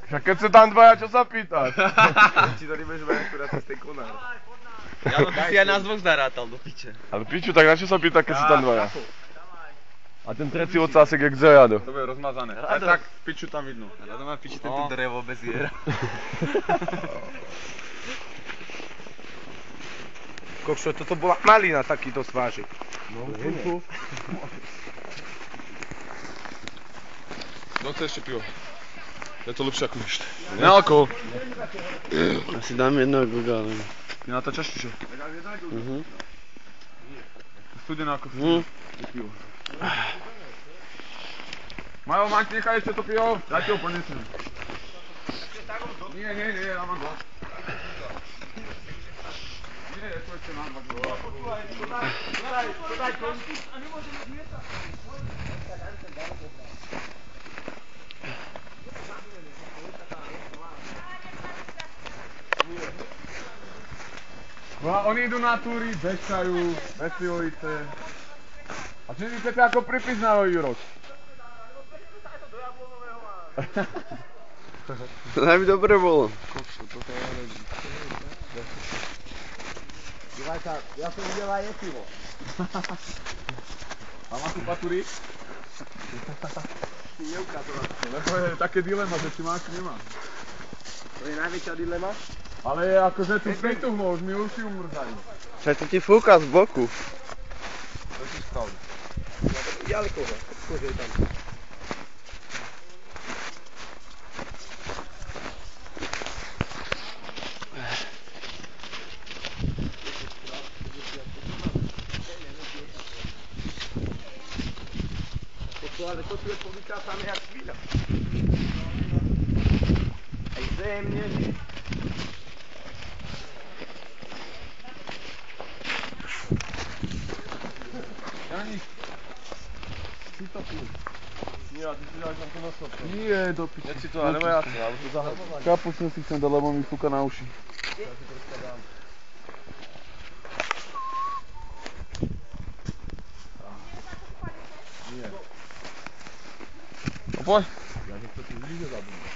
Však keď sa tam dvaja, čo sa pýtaš? Či to nebudeš mať akurát z tej konár. Ja no, ty si aj nás dvoch zarátal do piče. Ale piču, tak na čo sa pýta, keď sa tam dvaja? A ten treci ocásek je kde Jado? To bude rozmazané. Aj tak piču tam vidno. Rado má piči tento drevo bez jera. Kokšo, toto bola malina takýto svážik. No, No chce ešte pivo. Je to lepšie ako nič. Nealkohol. Asi dám jedno gugále. Ty natáčaš či čo? Studené ako pivo. Majo, Maňk, nechaj ešte to pivo. Ja ti ho ponesiem. Nie, ja mám go. Nie, to ešte mám go. Podaj končku a nemôžeme zmietať. No a oni idú na túry, bežajú, bez pivovice. A čo si chcete ako pripis na nový rok? To by dobre bolo. Dívaj sa, ja som videl aj pivo. A má tu patúry? Neukazoval. Lebo je také dilema, že či má, či nemá. To je najväčšia dilema. Ale akože tu prituhlo, už mi uši umrzajú. Však to ti fúka z boku. To si stalo. Ďaleko ho, kože je tam. Ale to tu je povykázané jak chvíľa. Aj zemne. Janik, si to pil. Nie, a ty si dáš tam to na sopku. Nie, do piče. Nech si to, ale ja to, alebo to zahrať. Kapučne si chcem dať, lebo mi fúka na uši. Ja si troška dám. Nie. No poď. Ja nechcem tu nikde zabudnúť.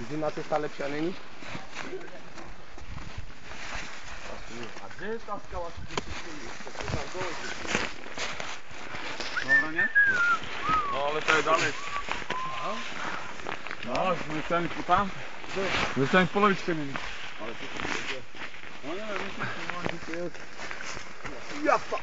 Zima cesta lepšia není? A kde je tá skala, čo ty si stojí? To je tam dole, že si. Dobre, nie? No ale to je ďalej. No, sme chceli tam. Sme chceli v polovičke mini. Ale to si ide. No neviem, myslím, že mám tu Japa!